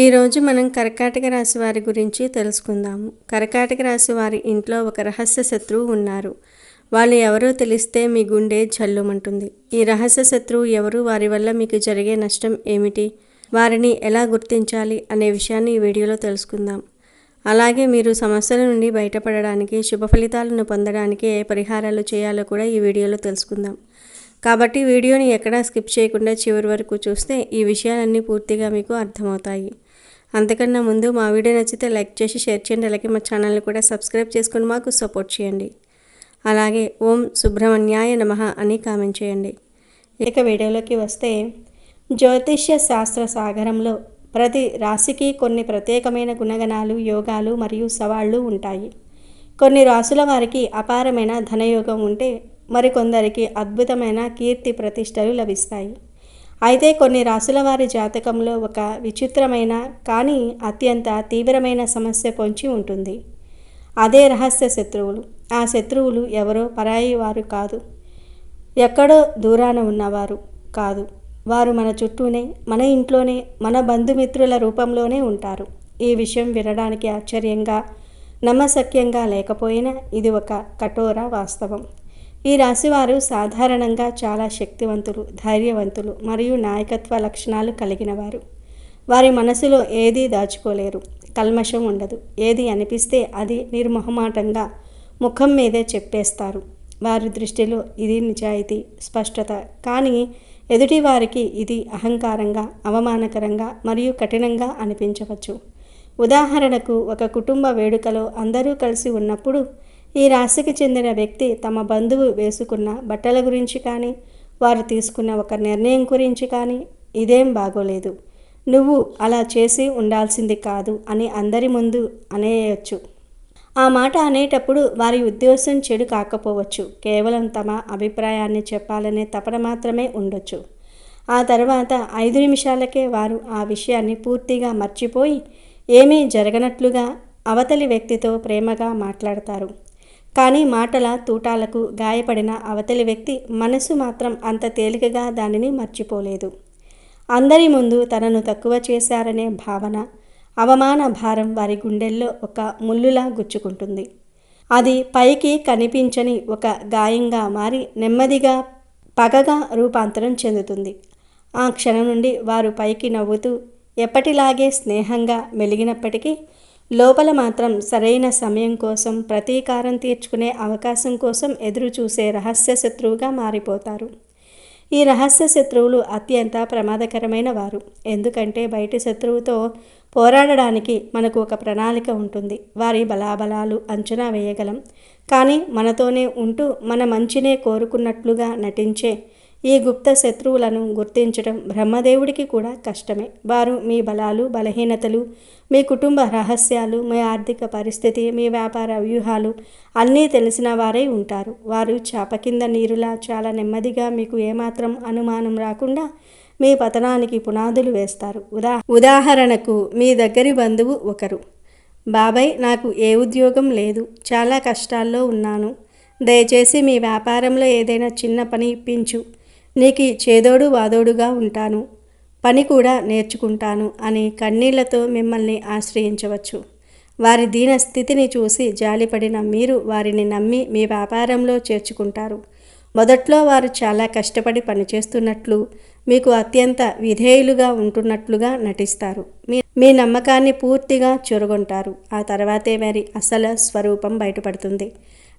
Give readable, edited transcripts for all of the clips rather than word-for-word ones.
ఈరోజు మనం కర్కాటక రాశి వారి గురించి తెలుసుకుందాము. కర్కాటక రాశి వారి ఇంట్లో ఒక రహస్య శత్రువు ఉన్నారు. వాళ్ళు ఎవరో తెలిస్తే మీ గుండె జల్లుమంటుంది. ఈ రహస్య శత్రువు ఎవరు, వారి వల్ల మీకు జరిగే నష్టం ఏమిటి, వారిని ఎలా గుర్తించాలి అనే విషయాన్ని ఈ వీడియోలో తెలుసుకుందాం. అలాగే మీరు సమస్యల నుండి బయటపడడానికి, శుభ ఫలితాలను పొందడానికి ఏ పరిహారాలు చేయాలో కూడా ఈ వీడియోలో తెలుసుకుందాం. కాబట్టి వీడియోని ఎక్కడా స్కిప్ చేయకుండా చివరి వరకు చూస్తే ఈ విషయాలన్నీ పూర్తిగా మీకు అర్థమవుతాయి. అంతకన్నా ముందు మా వీడియో నచ్చితే లైక్ చేసి షేర్ చేయండి. అలాగే మా ఛానల్ని కూడా సబ్స్క్రైబ్ చేసుకుని మాకు సపోర్ట్ చేయండి. అలాగే ఓం సుబ్రహ్మణ్యాయ నమః అని కామెంట్ చేయండి. ఇక వీడియోలోకి వస్తే, జ్యోతిష్య శాస్త్ర సాగరంలో ప్రతి రాశికి కొన్ని ప్రత్యేకమైన గుణగణాలు, యోగాలు మరియు సవాళ్లు ఉంటాయి. కొన్ని రాశుల వారికి అపారమైన ధనయోగం ఉంటే మరికొందరికి అద్భుతమైన కీర్తి ప్రతిష్టలు లభిస్తాయి. అయితే కొన్ని రాశుల వారి జాతకంలో ఒక విచిత్రమైన కానీ అత్యంత తీవ్రమైన సమస్య పొంచి ఉంటుంది. అదే రహస్య శత్రువులు. ఆ శత్రువులు ఎవరో పరాయి వారు కాదు, ఎక్కడో దూరాన ఉన్నవారు కాదు. వారు మన చుట్టూనే, మన ఇంట్లోనే, మన బంధుమిత్రుల రూపంలోనే ఉంటారు. ఈ విషయం వినడానికి ఆశ్చర్యంగా, నమ్మశక్యంగా లేకపోయినా ఇది ఒక కఠోర వాస్తవం. ఈ రాశివారు సాధారణంగా చాలా శక్తివంతులు, ధైర్యవంతులు మరియు నాయకత్వ లక్షణాలు కలిగిన వారు. వారి మనసులో ఏదీ దాచుకోలేరు, కల్మషం ఉండదు. ఏది అనిపిస్తే అది నిర్మొహమాటంగా ముఖం మీదే చెప్పేస్తారు. వారి దృష్టిలో ఇది నిజాయితీ, స్పష్టత. కానీ ఎదుటివారికి ఇది అహంకారంగా, అవమానకరంగా మరియు కఠినంగా అనిపించవచ్చు. ఉదాహరణకు, ఒక కుటుంబ వేడుకలో అందరూ కలిసి ఉన్నప్పుడు ఈ రాశికి చెందిన వ్యక్తి తమ బంధువు వేసుకున్న బట్టల గురించి కానీ, వారు తీసుకున్న ఒక నిర్ణయం గురించి కానీ, ఇదేం బాగోలేదు, నువ్వు అలా చేసి ఉండాల్సింది కాదు అని అందరి ముందు అనేయచ్చు. ఆ మాట అనేటప్పుడు వారి ఉద్దేశం చెడు కాకపోవచ్చు, కేవలం తమ అభిప్రాయాన్ని చెప్పాలనే తపన మాత్రమే ఉండొచ్చు. ఆ తర్వాత 5 నిమిషాలకే వారు ఆ విషయాన్ని పూర్తిగా మర్చిపోయి ఏమీ జరగనట్లుగా అవతలి వ్యక్తితో ప్రేమగా మాట్లాడతారు. కానీ మాటల తూటాలకు గాయపడిన అవతలి వ్యక్తి మనసు మాత్రం అంత తేలికగా దానిని మర్చిపోలేదు. అందరి ముందు తనను తక్కువ చేశారనే భావన, అవమాన భారం వారి గుండెల్లో ఒక ముల్లులా గుచ్చుకుంటుంది. అది పైకి కనిపించని ఒక గాయంగా మారి నెమ్మదిగా పగగా రూపాంతరం చెందుతుంది. ఆ క్షణం నుండి వారు పైకి నవ్వుతూ, ఎప్పటిలాగే స్నేహంగా మెలిగినప్పటికీ లోపల మాత్రం సరైన సమయం కోసం, ప్రతీకారం తీర్చుకునే అవకాశం కోసం ఎదురు చూసే రహస్య శత్రువుగా మారిపోతారు. ఈ రహస్య శత్రువులు అత్యంత ప్రమాదకరమైన వారు. ఎందుకంటే బయటి శత్రువుతో పోరాడడానికి మనకు ఒక ప్రణాళిక ఉంటుంది. వారి బలాబలాలు అంచనా వేయగలం. కానీ మనతోనే ఉంటూ మన మంచినే కోరుకున్నట్లుగా నటించే ఈ గుప్త శత్రువులను గుర్తించడం బ్రహ్మదేవుడికి కూడా కష్టమే. వారు మీ బలాలు, బలహీనతలు, మీ కుటుంబ రహస్యాలు, మీ ఆర్థిక పరిస్థితి, మీ వ్యాపార వ్యూహాలు అన్నీ తెలిసిన వారై ఉంటారు. వారు చాప కింద నీరులా చాలా నెమ్మదిగా, మీకు ఏమాత్రం అనుమానం రాకుండా మీ పతనానికి పునాదులు వేస్తారు. ఉదాహరణకు, మీ దగ్గరి బంధువు ఒకరు, బాబాయ్ నాకు ఏ ఉద్యోగం లేదు, చాలా కష్టాల్లో ఉన్నాను, దయచేసి మీ వ్యాపారంలో ఏదైనా చిన్న పని ఇప్పించు, నీకు చేదోడు వాదోడుగా ఉంటాను, పని కూడా నేర్చుకుంటాను అని కన్నీళ్లతో మిమ్మల్ని ఆశ్రయించవచ్చు. వారి దీన స్థితిని చూసి జాలిపడిన మీరు వారిని నమ్మి మీ వ్యాపారంలో చేర్చుకుంటారు. మొదట్లో వారు చాలా కష్టపడి పనిచేస్తున్నట్లు, మీకు అత్యంత విధేయులుగా ఉంటున్నట్లుగా నటిస్తారు. మీ నమ్మకాన్ని పూర్తిగా చొరగొంటారు. ఆ తర్వాతే వారి అసలు స్వరూపం బయటపడుతుంది.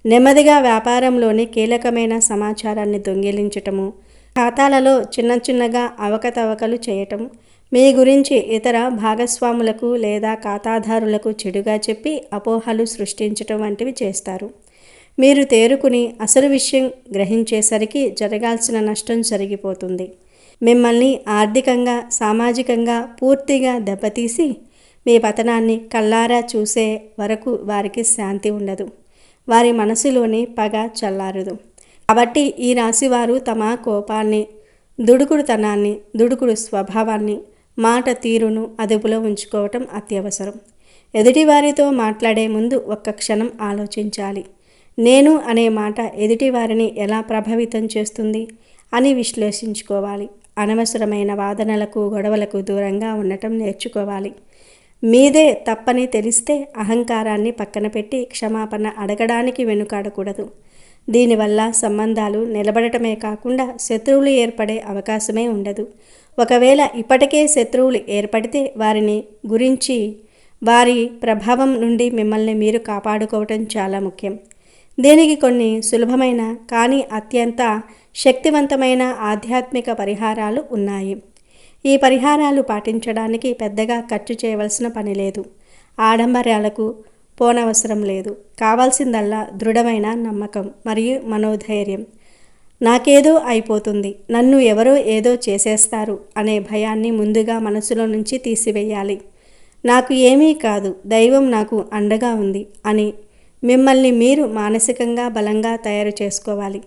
నెమ్మదిగా వ్యాపారంలోని కీలకమైన సమాచారాన్ని దొంగిలించటము, ఖాతాలలో చిన్నగా అవకతవకలు చేయటం, మీ గురించి ఇతర భాగస్వాములకు లేదా ఖాతాదారులకు చెడుగా చెప్పి అపోహలు సృష్టించటం వంటివి చేస్తారు. మీరు తేరుకుని అసలు విషయం గ్రహించేసరికి జరగాల్సిన నష్టం జరిగిపోతుంది. మిమ్మల్ని ఆర్థికంగా, సామాజికంగా పూర్తిగా దెబ్బతీసి మీ పతనాన్ని కళ్ళారా చూసే వరకు వారికి శాంతి ఉండదు. వారి మనసులోని పగ చల్లారదు. కాబట్టి ఈ రాశివారు తమ కోపాన్ని, దుడుకుడుతనాన్ని, దుడుకుడు స్వభావాన్ని, మాట తీరును అదుపులో ఉంచుకోవటం అత్యవసరం. ఎదుటివారితో మాట్లాడే ముందు ఒక్క క్షణం ఆలోచించాలి. నేను అనే మాట ఎదుటి వారిని ఎలా ప్రభావితం చేస్తుంది అని విశ్లేషించుకోవాలి. అనవసరమైన వాదనలకు, గొడవలకు దూరంగా ఉండటం నేర్చుకోవాలి. మీదే తప్పని తెలిస్తే అహంకారాన్ని పక్కన పెట్టి క్షమాపణ అడగడానికి వెనుకాడకూడదు. దీనివల్ల సంబంధాలు నిలబడటమే కాకుండా శత్రువులు ఏర్పడే అవకాశమే ఉండదు. ఒకవేళ ఇప్పటికే శత్రువులు ఏర్పడితే వారిని గురించి, వారి ప్రభావం నుండి మిమ్మల్ని మీరు కాపాడుకోవటం చాలా ముఖ్యం. దీనికి కొన్ని సులభమైన కానీ అత్యంత శక్తివంతమైన ఆధ్యాత్మిక పరిహారాలు ఉన్నాయి. ఈ పరిహారాలు పాటించడానికి పెద్దగా ఖర్చు చేయవలసిన పని లేదు. ఆడంబరాలకు పోనవసరం లేదు. కావాల్సిందల్లా దృఢమైన నమ్మకం మరియు మనోధైర్యం. నాకేదో అయిపోతుంది, నన్ను ఎవరో ఏదో చేసేస్తారు అనే భయాన్ని ముందుగా మనసులో నుంచి తీసివేయాలి. నాకు ఏమీ కాదు, దైవం నాకు అండగా ఉంది అని మిమ్మల్ని మీరు మానసికంగా బలంగా తయారు చేసుకోవాలి.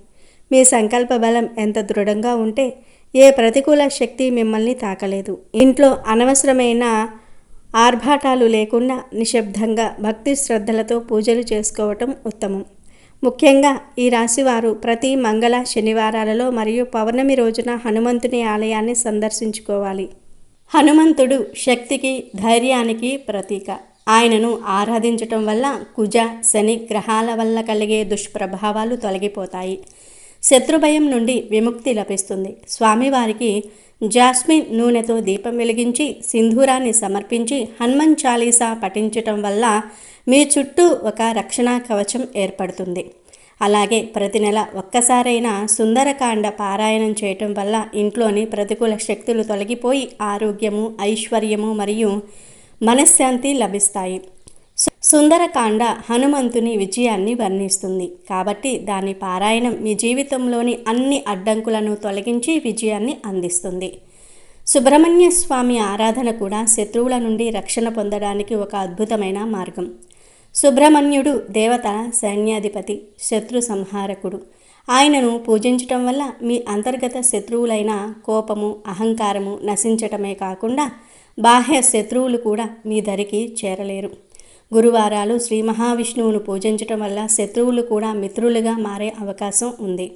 మీ సంకల్ప బలం ఎంత దృఢంగా ఉంటే ఏ ప్రతికూల శక్తి మిమ్మల్ని తాకలేదు. ఇంట్లో అనవసరమైన ఆర్భాటాలు లేకుండా నిశ్శబ్దంగా భక్తి శ్రద్ధలతో పూజలు చేసుకోవటం ఉత్తమం. ముఖ్యంగా ఈ రాశివారు ప్రతి మంగళ, శనివారాలలో మరియు పౌర్ణమి రోజున హనుమంతుని ఆలయాన్ని సందర్శించుకోవాలి. హనుమంతుడు శక్తికి, ధైర్యానికి ప్రతీక. ఆయనను ఆరాధించటం వల్ల కుజ, శని గ్రహాల వల్ల కలిగే దుష్ప్రభావాలు తొలగిపోతాయి. శత్రుభయం నుండి విముక్తి లభిస్తుంది. స్వామివారికి జాస్మిన్ నూనెతో దీపం వెలిగించి సింధూరాన్ని సమర్పించి హనుమాన్ చాలీసా పఠించటం వల్ల మీ చుట్టూ ఒక రక్షణ కవచం ఏర్పడుతుంది. అలాగే ప్రతి నెల ఒక్కసారైనా సుందరకాండ పారాయణం చేయటం వల్ల ఇంట్లోని ప్రతికూల శక్తులు తొలగిపోయి ఆరోగ్యము, ఐశ్వర్యము మరియు మనశ్శాంతి లభిస్తాయి. సుందరకాండ హనుమంతుని విజయాన్ని వర్ణిస్తుంది కాబట్టి దాని పారాయణం మీ జీవితంలోని అన్ని అడ్డంకులను తొలగించి విజయాన్ని అందిస్తుంది. సుబ్రహ్మణ్య స్వామి ఆరాధన కూడా శత్రువుల నుండి రక్షణ పొందడానికి ఒక అద్భుతమైన మార్గం. సుబ్రహ్మణ్యుడు దేవతల సైన్యాధిపతి, శత్రు సంహారకుడు. ఆయనను పూజించటం వల్ల మీ అంతర్గత శత్రువులైన కోపము, అహంకారము నశించటమే కాకుండా బాహ్య శత్రువులు కూడా మీ దరికి చేరలేరు. గురువారాలు శ్రీ మహావిష్ణువును పూజించటం వల్ల శత్రువులు కూడా మిత్రులుగా మారే అవకాశం ఉంది.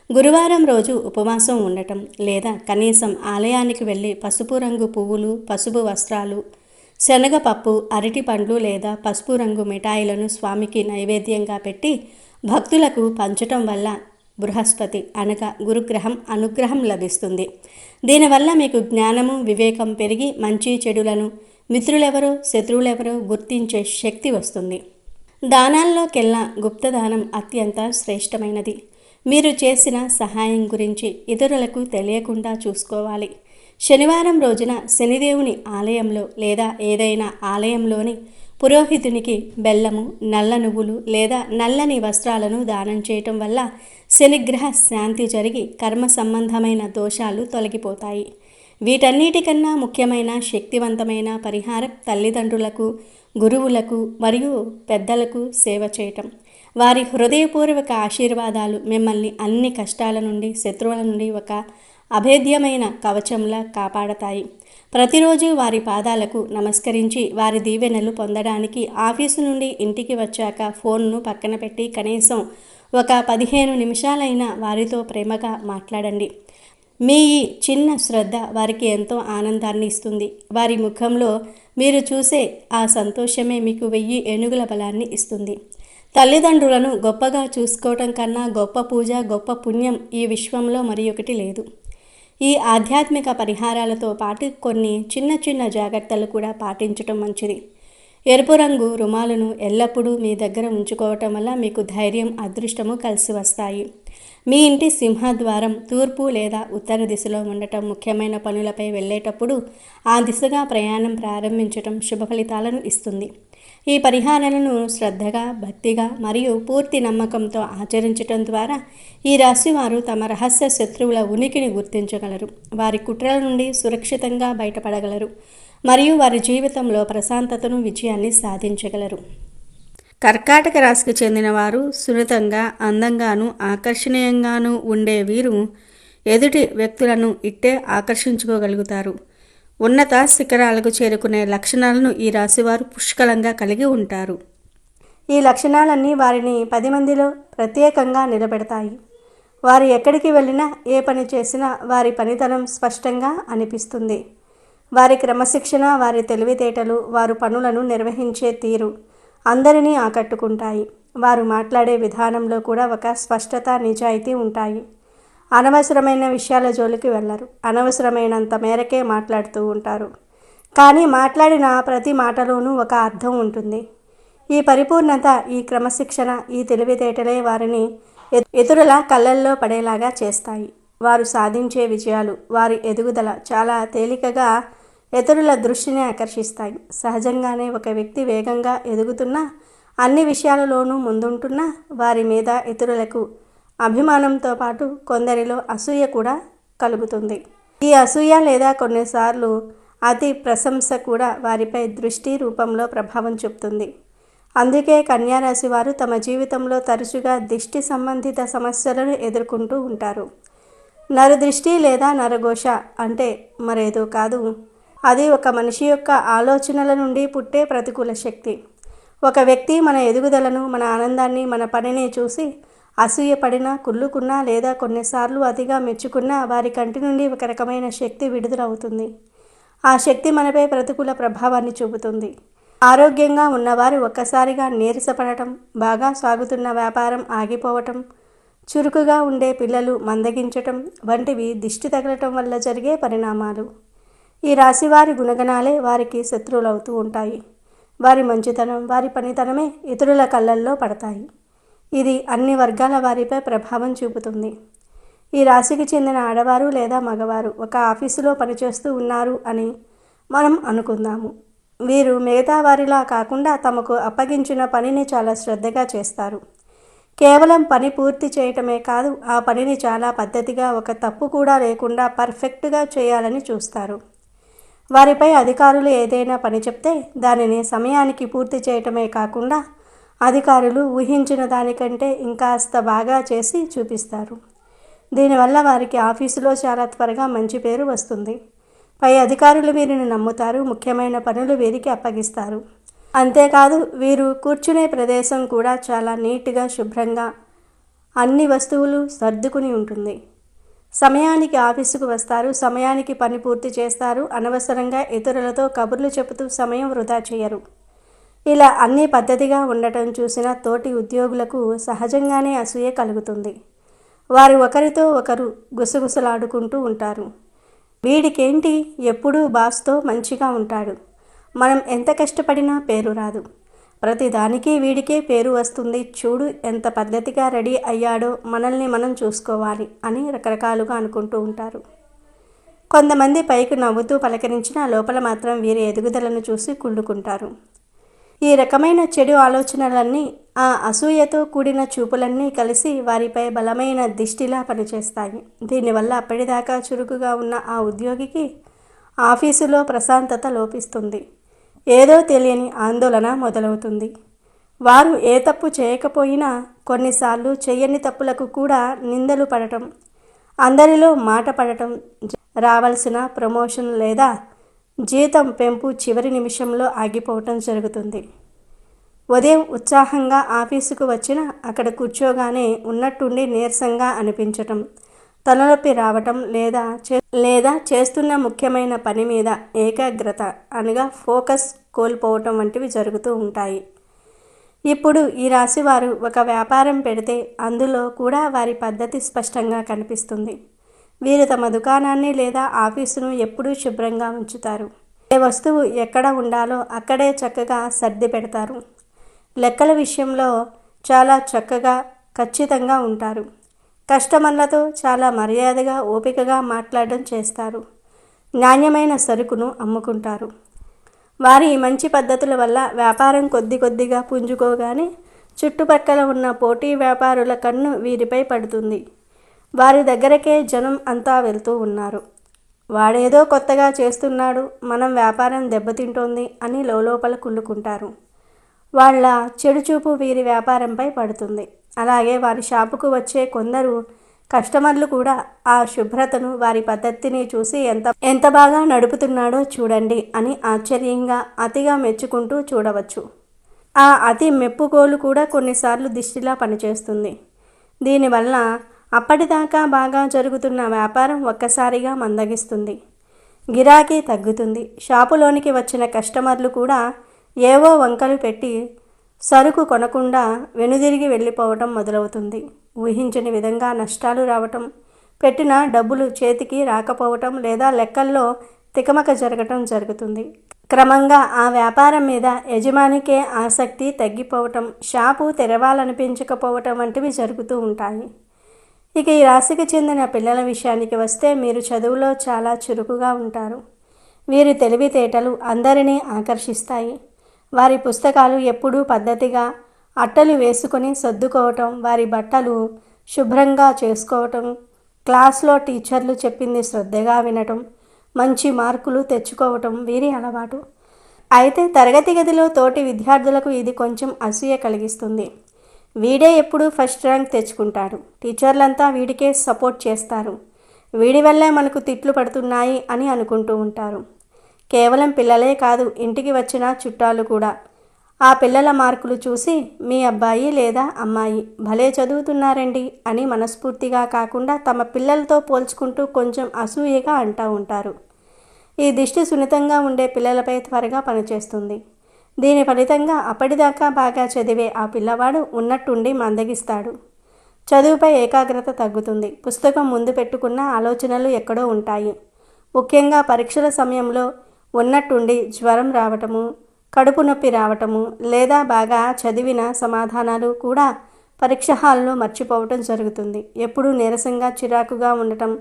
గురువారం రోజు ఉపవాసం ఉండటం లేదా కనీసం ఆలయానికి వెళ్ళి పసుపు రంగు పువ్వులు, పసుపు వస్త్రాలు, శనగపప్పు, అరటి పండ్లు లేదా పసుపు రంగు మిఠాయిలను స్వామికి నైవేద్యంగా పెట్టి భక్తులకు పంచటం వల్ల బృహస్పతి అనగా గురుగ్రహం అనుగ్రహం లభిస్తుంది. దీనివల్ల మీకు జ్ఞానము, వివేకం పెరిగి మంచి చెడులను, మిత్రులెవరో శత్రువులెవరో గుర్తించే శక్తి వస్తుంది. దానాల్లోకెల్లా గుప్తదానం అత్యంత శ్రేష్టమైనది. మీరు చేసిన సహాయం గురించి ఇతరులకు తెలియకుండా చూసుకోవాలి. శనివారం రోజున శనిదేవుని ఆలయంలో లేదా ఏదైనా ఆలయంలోని పురోహితునికి బెల్లము, నల్ల నువ్వులు లేదా నల్లని వస్త్రాలను దానం చేయటం వల్ల శనిగ్రహ శాంతి జరిగి కర్మ సంబంధమైన దోషాలు తొలగిపోతాయి. వీటన్నిటికన్నా ముఖ్యమైన శక్తివంతమైన పరిహారం తల్లిదండ్రులకు, గురువులకు మరియు పెద్దలకు సేవ చేయటం. వారి హృదయపూర్వక ఆశీర్వాదాలు మిమ్మల్ని అన్ని కష్టాల నుండి, శత్రువుల నుండి ఒక అభేద్యమైన కవచంలా కాపాడతాయి. ప్రతిరోజు వారి పాదాలకు నమస్కరించి వారి దీవెనలు పొందడానికి ఆఫీసు నుండి ఇంటికి వచ్చాక ఫోన్ను పక్కన పెట్టి కనీసం ఒక 15 నిమిషాలైనా వారితో ప్రేమగా మాట్లాడండి. మీ ఈ చిన్న శ్రద్ధ వారికి ఎంతో ఆనందాన్ని ఇస్తుంది. వారి ముఖంలో మీరు చూసే ఆ సంతోషమే మీకు 1000 ఏనుగుల బలాన్ని ఇస్తుంది. తల్లిదండ్రులను గొప్పగా చూసుకోవటం కన్నా గొప్ప పూజ, గొప్ప పుణ్యం ఈ విశ్వంలో మరి ఒకటి లేదు. ఈ ఆధ్యాత్మిక పరిహారాలతో పాటు కొన్ని చిన్న చిన్న జాగ్రత్తలు కూడా పాటించటం మంచిది. ఎరుపు రంగు రుమాలును ఎల్లప్పుడూ మీ దగ్గర ఉంచుకోవటం వల్ల మీకు ధైర్యం, అదృష్టము కలిసి వస్తాయి. మీ ఇంటి సింహద్వారం తూర్పు లేదా ఉత్తర దిశలో ఉండటం, ముఖ్యమైన పనులపై వెళ్ళేటప్పుడు ఆ దిశగా ప్రయాణం ప్రారంభించటం శుభ ఫలితాలను ఇస్తుంది. ఈ పరిహారాలను శ్రద్ధగా, భక్తిగా మరియు పూర్తి నమ్మకంతో ఆచరించటం ద్వారా ఈ రాశివారు తమ రహస్య శత్రువుల ఉనికిని గుర్తించగలరు, వారి కుట్రల నుండి సురక్షితంగా బయటపడగలరు మరియు వారి జీవితంలో ప్రశాంతతను, విజయాన్ని సాధించగలరు. కర్కాటక రాశికి చెందిన వారు సున్నితంగా, అందంగాను, ఆకర్షణీయంగాను ఉండే వీరు ఎదుటి వ్యక్తులను ఇట్టే ఆకర్షించుకోగలుగుతారు. ఉన్నత శిఖరాలకు చేరుకునే లక్షణాలను ఈ రాశివారు పుష్కలంగా కలిగి ఉంటారు. ఈ లక్షణాలన్నీ వారిని 10 మందిలో ప్రత్యేకంగా నిలబెడతాయి. వారు ఎక్కడికి వెళ్ళినా, ఏ పని చేసినా వారి పనితనం స్పష్టంగా అనిపిస్తుంది. వారి క్రమశిక్షణ, వారి తెలివితేటలు, వారు పనులను నిర్వహించే తీరు అందరినీ ఆకట్టుకుంటాయి. వారు మాట్లాడే విధానంలో కూడా ఒక స్పష్టత, నిజాయితీ ఉంటాయి. అనవసరమైన విషయాల జోలికి వెళ్ళరు. అనవసరమైనంత మేరకే మాట్లాడుతూ ఉంటారు. కానీ మాట్లాడిన ప్రతి మాటలోనూ ఒక అర్థం ఉంటుంది. ఈ పరిపూర్ణత, ఈ క్రమశిక్షణ, ఈ తెలివితేటలే వారిని ఇతరుల కళ్ళల్లో పడేలాగా చేస్తాయి. వారు సాధించే విజయాలు, వారి ఎదుగుదల చాలా తేలికగా ఇతరుల దృష్టిని ఆకర్షిస్తాయి. సహజంగానే ఒక వ్యక్తి వేగంగా ఎదుగుతున్నా, అన్ని విషయాలలోనూ ముందుంటున్నా వారి మీద ఇతరులకు అభిమానంతో పాటు కొందరిలో అసూయ కూడా కలుగుతుంది. ఈ అసూయ లేదా కొన్నిసార్లు అతి ప్రశంస కూడా వారిపై దృష్టి రూపంలో ప్రభావం చూపుతుంది. అందుకే కన్యారాశి వారు తమ జీవితంలో తరచుగా దిష్టి సంబంధిత సమస్యలను ఎదుర్కొంటూ ఉంటారు. నరదృష్టి లేదా నరఘోష అంటే మరేదో కాదు, అది ఒక మనిషి యొక్క ఆలోచనల నుండి పుట్టే ప్రతికూల శక్తి. ఒక వ్యక్తి మన ఎదుగుదలను, మన ఆనందాన్ని, మన పనిని చూసి అసూయపడినా, కుళ్ళుకున్నా లేదా కొన్నిసార్లు అతిగా మెచ్చుకున్నా వారి కంటి నుండి ఒక రకమైన శక్తి విడుదలవుతుంది. ఆ శక్తి మనపై ప్రతికూల ప్రభావాన్ని చూపుతుంది. ఆరోగ్యంగా ఉన్నవారు ఒక్కసారిగా నీరసపడటం, బాగా సాగుతున్న వ్యాపారం ఆగిపోవటం, చురుకుగా ఉండే పిల్లలు మందగించటం వంటివి దిష్టి తగలటం వల్ల జరిగే పరిణామాలు. ఈ రాశివారి గుణగణాలే వారికి శత్రువులవుతూ ఉంటాయి. వారి మంచితనం, వారి పనితనమే ఇతరుల కళ్ళల్లో పడతాయి. ఇది అన్ని వర్గాల వారిపై ప్రభావం చూపుతుంది. ఈ రాశికి చెందిన ఆడవారు లేదా మగవారు ఒక ఆఫీసులో పనిచేస్తూ ఉన్నారు అని మనం అనుకుందాము. వీరు మిగతా వారిలా కాకుండా తమకు అప్పగించిన పనిని చాలా శ్రద్ధగా చేస్తారు. కేవలం పని పూర్తి చేయటమే కాదు, ఆ పనిని చాలా పద్ధతిగా, ఒక తప్పు కూడా లేకుండా పర్ఫెక్ట్గా చేయాలని చూస్తారు. వారిపై అధికారులు ఏదైనా పని చెప్తే దానిని సమయానికి పూర్తి చేయటమే కాకుండా అధికారులు ఊహించిన దానికంటే ఇంకాస్త బాగా చేసి చూపిస్తారు. దీనివల్ల వారికి ఆఫీసులో చాలా త్వరగా మంచి పేరు వస్తుంది. పై అధికారులు వీరిని నమ్ముతారు. ముఖ్యమైన పనులు వీరికి అప్పగిస్తారు. అంతేకాదు, వీరు కూర్చునే ప్రదేశం కూడా చాలా నీట్గా, శుభ్రంగా, అన్ని వస్తువులు సర్దుకుని ఉంటుంది. సమయానికి ఆఫీసుకు వస్తారు. సమయానికి పని పూర్తి చేస్తారు. అనవసరంగా ఇతరులతో కబుర్లు చెబుతూ సమయం వృధా చేయరు. ఇలా అన్ని పద్ధతిగా ఉండటం చూసిన తోటి ఉద్యోగులకు సహజంగానే అసూయ కలుగుతుంది. వారు ఒకరితో ఒకరు గుసగుసలాడుకుంటూ ఉంటారు. వీడికేంటి, ఎప్పుడూ బాస్తో మంచిగా ఉంటాడు, మనం ఎంత కష్టపడినా పేరు రాదు, ప్రతిదానికి వీడికే పేరు వస్తుంది, చూడు ఎంత పద్ధతిగా రెడీ అయ్యాడో, మనల్ని మనం చూసుకోవాలి అని రకరకాలుగా అనుకుంటూ ఉంటారు. కొంతమంది పైకి నవ్వుతూ పలకరించినా లోపల మాత్రం వీరి ఎదుగుదలను చూసి కుళ్ళుకుంటారు. ఈ రకమైన చెడు ఆలోచనలన్నీ, ఆ అసూయతో కూడిన చూపులన్నీ కలిసి వారిపై బలమైన దిష్టిలా పనిచేస్తాయి. దీనివల్ల అప్పటిదాకా చురుకుగా ఉన్న ఆ ఉద్యోగికి ఆఫీసులో ప్రశాంతత లోపిస్తుంది. ఏదో తెలియని ఆందోళన మొదలవుతుంది. వారు ఏ తప్పు చేయకపోయినా కొన్నిసార్లు చేయని తప్పులకు కూడా నిందలు పడటం, అందరిలో మాట పడటం, రావాల్సిన ప్రమోషన్ లేదా జీతం పెంపు చివరి నిమిషంలో ఆగిపోవటం జరుగుతుంది. ఉదయం ఉత్సాహంగా ఆఫీసుకు వచ్చినా అక్కడ కూర్చోగానే ఉన్నట్టుండి నీరసంగా అనిపించటం, తలనొప్పి రావటం లేదా చేస్తున్న ముఖ్యమైన పని మీద ఏకాగ్రత అనగా ఫోకస్ కోల్పోవటం వంటివి జరుగుతూ ఉంటాయి. ఇప్పుడు ఈ రాశి వారు ఒక వ్యాపారం పెడితే అందులో కూడా వారి పద్ధతి స్పష్టంగా కనిపిస్తుంది. వీరు తమ దుకాణాన్ని లేదా ఆఫీసును ఎప్పుడూ శుభ్రంగా ఉంచుతారు. ఏ వస్తువు ఎక్కడ ఉండాలో అక్కడే చక్కగా సర్ది పెడతారు. లెక్కల విషయంలో చాలా చక్కగా, ఖచ్చితంగా ఉంటారు. కస్టమర్లతో చాలా మర్యాదగా, ఓపికగా మాట్లాడడం చేస్తారు. నాణ్యమైన సరుకును అమ్ముకుంటారు. వారి మంచి పద్ధతుల వల్ల వ్యాపారం కొద్ది కొద్దిగా పుంజుకోగానే చుట్టుపక్కల ఉన్న పోటీ వ్యాపారుల కన్ను వీరిపై పడుతుంది. వారి దగ్గరకే జనం అంతా వెళ్తూ ఉన్నారు. వాడేదో కొత్తగా చేస్తున్నాడు, మనం వ్యాపారం దెబ్బతింటోంది అని లోపల కుళ్ళుకుంటారు. వాళ్ళ చెడుచూపు వీరి వ్యాపారంపై పడుతుంది. అలాగే వారి షాపుకు వచ్చే కొందరు కస్టమర్లు కూడా ఆ శుభ్రతను, వారి పద్ధతిని చూసి ఎంత బాగా నడుపుతున్నాడో చూడండి అని ఆశ్చర్యంగా, అతిగా మెచ్చుకుంటూ చూడవచ్చు. ఆ అతి మెప్పుకోలు కూడా కొన్నిసార్లు దిష్టిలా పనిచేస్తుంది. దీనివల్ల అప్పటిదాకా బాగా జరుగుతున్న వ్యాపారం ఒక్కసారిగా మందగిస్తుంది. గిరాకీ తగ్గుతుంది. షాపులోనికి వచ్చిన కస్టమర్లు కూడా ఏవో వంకలు పెట్టి సరుకు కొనకుండా వెనుదిరిగి వెళ్ళిపోవటం మొదలవుతుంది. ఊహించని విధంగా నష్టాలు రావటం, పెట్టిన డబ్బులు చేతికి రాకపోవటం లేదా లెక్కల్లో తికమక జరగటం జరుగుతుంది. క్రమంగా ఆ వ్యాపారం మీద యజమానికే ఆసక్తి తగ్గిపోవటం, షాపు తెరవాలనిపించకపోవటం వంటివి జరుగుతూ ఉంటాయి. ఇక ఈ రాశికి చెందిన పిల్లల విషయానికి వస్తే మీరు చదువులో చాలా చురుకుగా ఉంటారు. వీరి తెలివితేటలు అందరినీ ఆకర్షిస్తాయి. వారి పుస్తకాలు ఎప్పుడూ పద్ధతిగా అట్టలు వేసుకొని సర్దుకోవటం, వారి బట్టలు శుభ్రంగా చేసుకోవటం, క్లాస్లో టీచర్లు చెప్పింది శ్రద్ధగా వినటం, మంచి మార్కులు తెచ్చుకోవటం వీరి అలవాటు. అయితే తరగతి గదిలో తోటి విద్యార్థులకు ఇది కొంచెం అసూయ కలిగిస్తుంది. వీడే ఎప్పుడూ ఫస్ట్ ర్యాంక్ తెచ్చుకుంటాడు, టీచర్లంతా వీడికే సపోర్ట్ చేస్తారు, వీడి వల్లే మనకు తిట్లు పడుతున్నాయి అని అనుకుంటూ ఉంటారు. కేవలం పిల్లలే కాదు, ఇంటికి వచ్చిన చుట్టాలు కూడా ఆ పిల్లల మార్కులు చూసి మీ అబ్బాయి లేదా అమ్మాయి భలే చదువుతున్నారండి అని మనస్ఫూర్తిగా కాకుండా తమ పిల్లలతో పోల్చుకుంటూ కొంచెం అసూయగా అంటూ ఉంటారు. ఈ దిష్టి సున్నితంగా ఉండే పిల్లలపై త్వరగా పనిచేస్తుంది. దీని ఫలితంగా అప్పటిదాకా బాగా చదివే ఆ పిల్లవాడు ఉన్నట్టుండి మందగిస్తాడు. చదువుపై ఏకాగ్రత తగ్గుతుంది. పుస్తకం ముందు పెట్టుకున్న ఆలోచనలు ఎక్కడో ఉంటాయి. ముఖ్యంగా పరీక్షల సమయంలో ఉన్నట్టుండి జ్వరం రావటము, కడుపు నొప్పి రావటము లేదా బాగా చదివిన సమాధానాలు కూడా పరీక్ష హాల్లో మర్చిపోవటం జరుగుతుంది. ఎప్పుడూ నీరసంగా చిరాకుగా ఉండటం,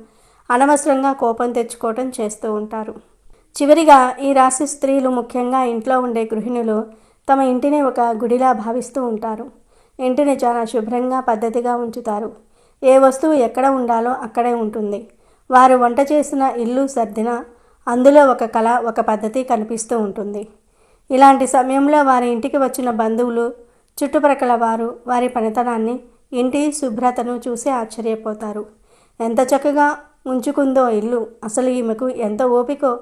అనవసరంగా కోపం తెచ్చుకోవటం చేస్తూ ఉంటారు. చివరిగా ఈ రాశి స్త్రీలు, ముఖ్యంగా ఇంట్లో ఉండే గృహిణులు తమ ఇంటిని ఒక గుడిలా భావిస్తూ ఉంటారు. ఇంటిని చాలా శుభ్రంగా పద్ధతిగా ఉంచుతారు. ఏ వస్తువు ఎక్కడ ఉండాలో అక్కడే ఉంటుంది. వారు వంట చేసిన ఇల్లు సర్దినా అందులో ఒక కళ, ఒక పద్ధతి కనిపిస్తూ ఉంటుంది. ఇలాంటి సమయంలో వారి ఇంటికి వచ్చిన బంధువులు, చుట్టుప్రక్కల వారు వారి పనితనాన్ని, ఇంటి శుభ్రతను చూసి ఆశ్చర్యపోతారు. ఎంత చక్కగా ఉంచుకుందో ఇల్లు, అసలు ఈమెకు ఎంత ఓపికో,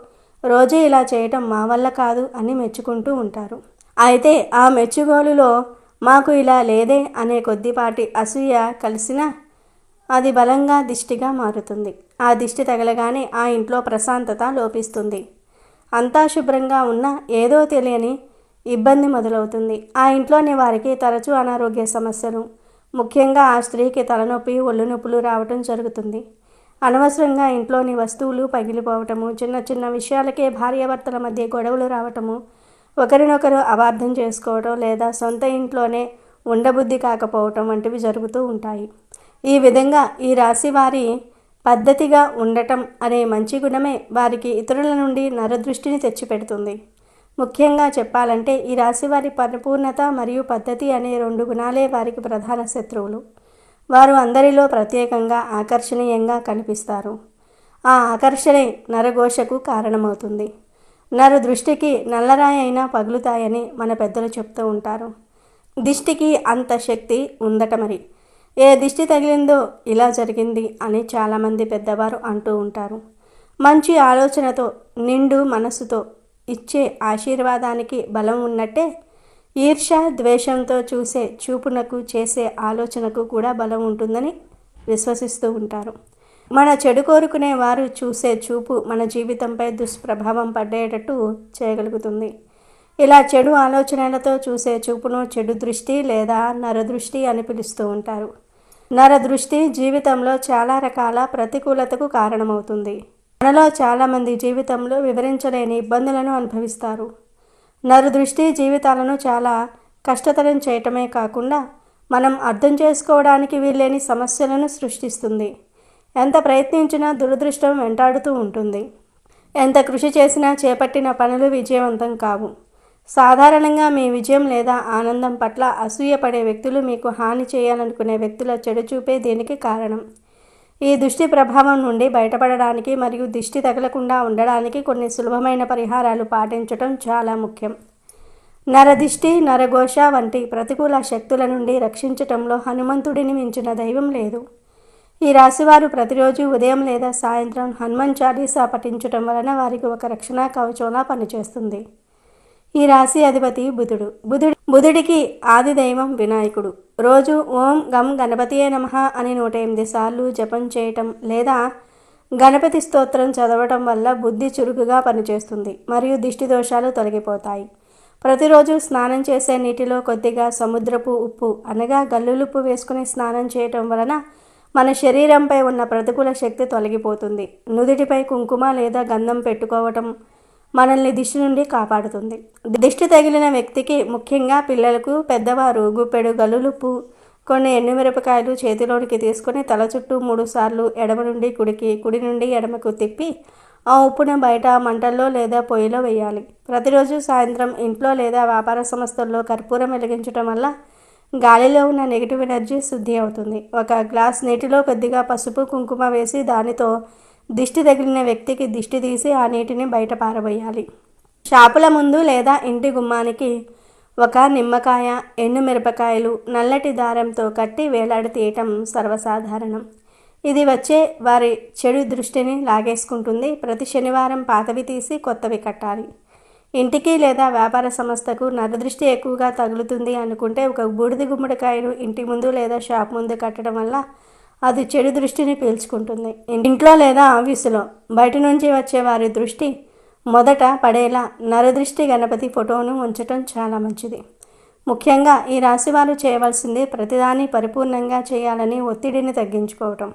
రోజే ఇలా చేయటం మా వల్ల కాదు అని మెచ్చుకుంటూ ఉంటారు. అయితే ఆ మెచ్చుగోలులో మాకు ఇలా లేదే అనే కొద్దిపాటి అసూయ కలిసినా అది బలంగా దిష్టిగా మారుతుంది. ఆ దిష్టి తగలగానే ఆ ఇంట్లో ప్రశాంతత లోపిస్తుంది. అంతా శుభ్రంగా ఉన్నా ఏదో తెలియని ఇబ్బంది మొదలవుతుంది. ఆ ఇంట్లోని వారికి తరచూ అనారోగ్య సమస్యలు, ముఖ్యంగా ఆ స్త్రీకి తలనొప్పి, ఒళ్ళు నొప్పులు రావటం జరుగుతుంది. అనవసరంగా ఇంట్లోని వస్తువులు పగిలిపోవటము, చిన్న చిన్న విషయాలకే భార్యాభర్తల మధ్య గొడవలు రావటము, ఒకరినొకరు అపార్థం చేసుకోవటం లేదా సొంత ఇంట్లోనే ఉండబుద్ధి కాకపోవటం వంటివి జరుగుతూ ఉంటాయి. ఈ విధంగా ఈ రాశి వారి పద్ధతిగా ఉండటం అనే మంచి గుణమే వారికి ఇతరుల నుండి నరదృష్టిని తెచ్చిపెడుతుంది. ముఖ్యంగా చెప్పాలంటే ఈ రాశి వారి పరిపూర్ణత మరియు పద్ధతి అనే 2 గుణాలే వారికి ప్రధాన శత్రువులు. వారు అందరిలో ప్రత్యేకంగా ఆకర్షణీయంగా కనిపిస్తారు. ఆ ఆకర్షణే నరఘోషకు కారణమవుతుంది. నరు దృష్టికి నల్లరాయి అయినా పగులుతాయని మన పెద్దలు చెప్తూ ఉంటారు. దిష్టికి అంత శక్తి ఉందట మరి. ఏ దిష్టి తగిలిందో ఇలా జరిగింది అని చాలామంది పెద్దవారు అంటూ ఉంటారు. మంచి ఆలోచనతో, నిండు మనసుతో ఇచ్చే ఆశీర్వాదానికి బలం ఉన్నట్టే ఈర్ష్య, ద్వేషంతో చూసే చూపునకు, చేసే ఆలోచనకు కూడా బలం ఉంటుందని విశ్వసిస్తూ ఉంటారు. మన చెడు కోరుకునే వారు చూసే చూపు మన జీవితంపై దుష్ప్రభావం పడేటట్టు చేయగలుగుతుంది. ఇలా చెడు ఆలోచనలతో చూసే చూపును చెడు దృష్టి లేదా నరదృష్టి అని పిలుస్తూ ఉంటారు. నరదృష్టి జీవితంలో చాలా రకాల ప్రతికూలతకు కారణమవుతుంది. మనలో చాలామంది జీవితంలో వివరించలేని ఇబ్బందులను అనుభవిస్తారు. నరదృష్టి జీవితాలను చాలా కష్టతరం చేయటమే కాకుండా మనం అర్థం చేసుకోవడానికి వీల్లేని సమస్యలను సృష్టిస్తుంది. ఎంత ప్రయత్నించినా దురదృష్టం వెంటాడుతూ ఉంటుంది. ఎంత కృషి చేసినా చేపట్టిన పనులు విజయవంతం కావు. సాధారణంగా మీ విజయం లేదా ఆనందం పట్ల అసూయపడే వ్యక్తులు మీకు హాని చేయాలనుకునే వ్యక్తుల చెడు చూపే దీనికి కారణం. ఈ దుష్టి ప్రభావం నుండి బయటపడడానికి మరియు దిష్టి తగలకుండా ఉండడానికి కొన్ని సులభమైన పరిహారాలు పాటించడం చాలా ముఖ్యం. నరదిష్టి, నరఘోష వంటి ప్రతికూల శక్తుల నుండి రక్షించటంలో హనుమంతుడిని మించిన దైవం లేదు. ఈ రాశివారు ప్రతిరోజు ఉదయం లేదా సాయంత్రం హనుమాన్ చాలీసా పఠించటం వలన వారికి ఒక రక్షణ కవచంలా పనిచేస్తుంది. ఈ రాశి అధిపతి బుధుడికి ఆది దైవం వినాయకుడు. రోజు ఓం గం గణపతియే నమః అని 108 సార్లు జపం చేయటం లేదా గణపతి స్తోత్రం చదవటం వల్ల బుద్ధి చురుకుగా పనిచేస్తుంది మరియు దిష్టి దోషాలు తొలగిపోతాయి. ప్రతిరోజు స్నానం చేసే నీటిలో కొద్దిగా సముద్రపు ఉప్పు అనగా గల్లులుప్పు వేసుకుని స్నానం చేయటం వలన మన శరీరంపై ఉన్న ప్రతికూల శక్తి తొలగిపోతుంది. నుదుటిపై కుంకుమ లేదా గంధం పెట్టుకోవటం మనల్ని దిష్టి నుండి కాపాడుతుంది. దిష్టి తగిలిన వ్యక్తికి, ముఖ్యంగా పిల్లలకు, పెద్దవారు గుప్పెడు గల్లులుప్పు, కొన్ని ఎండుమిరపకాయలు చేతిలోనికి తీసుకుని తల చుట్టూ 3 సార్లు ఎడమ నుండి కుడికి, కుడి నుండి ఎడమకు తిప్పి ఆ ఉప్పును బయట మంటల్లో లేదా పొయ్యిలో వేయాలి. ప్రతిరోజు సాయంత్రం ఇంట్లో లేదా వ్యాపార సంస్థల్లో కర్పూరం వెలిగించడం వల్ల గాలిలో ఉన్న నెగిటివ్ ఎనర్జీ శుద్ధి అవుతుంది. ఒక గ్లాస్ నీటిలో కొద్దిగా పసుపు కుంకుమ వేసి దానితో దిష్టి తగిలిన వ్యక్తికి దిష్టి తీసి ఆ నీటిని బయట పారబోయాలి. షాపుల ముందు లేదా ఇంటి గుమ్మానికి ఒక నిమ్మకాయ, ఎండుమిరపకాయలు నల్లటి దారంతో కట్టి వేలాడతీయటం సర్వసాధారణం. ఇది వచ్చే వారి చెడు దృష్టిని లాగేసుకుంటుంది. ప్రతి శనివారం పాతవి తీసి కొత్తవి కట్టాలి. ఇంటికి లేదా వ్యాపార సంస్థకు నరదృష్టి ఎక్కువగా తగులుతుంది అనుకుంటే ఒక బూడిద గుమ్మడికాయను ఇంటి ముందు లేదా షాప్ ముందు కట్టడం వల్ల అది చెడు దృష్టిని పీల్చుకుంటుంది. ఇంట్లో లేదా ఆఫీసులో బయట నుంచి వచ్చే వారి దృష్టి మొదట పడేలా నరదృష్టి గణపతి ఫోటోను ఉంచటం చాలా మంచిది. ముఖ్యంగా ఈ రాశివారు చేయవలసింది ప్రతిదాన్ని పరిపూర్ణంగా చేయాలని ఒత్తిడిని తగ్గించుకోవటం.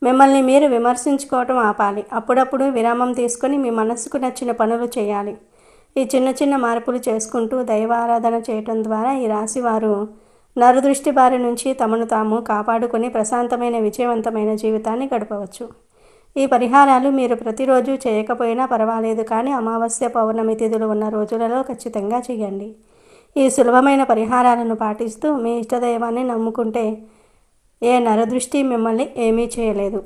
మిమ్మల్ని మీరు విమర్శించుకోవటం ఆపాలి. అప్పుడప్పుడు విరామం తీసుకొని మీ మనసుకు నచ్చిన పనులు చేయాలి. ఈ చిన్న చిన్న మార్పులు చేసుకుంటూ దైవారాధన చేయటం ద్వారా ఈ రాశివారు నరదృష్టి బారి నుంచి తమను తాము కాపాడుకొని ప్రశాంతమైన విజయవంతమైన జీవితాన్ని గడపవచ్చు. ఈ పరిహారాలు మీరు ప్రతిరోజు చేయకపోయినా పర్వాలేదు, కానీ అమావాస్య, పౌర్ణమి తిథులు ఉన్న రోజులలో ఖచ్చితంగా చేయండి. ఈ సులభమైన పరిహారాలను పాటిస్తూ మీ ఇష్టదైవాన్ని నమ్ముకుంటే ఏ నరదృష్టి మిమ్మల్ని ఏమీ చేయలేదు.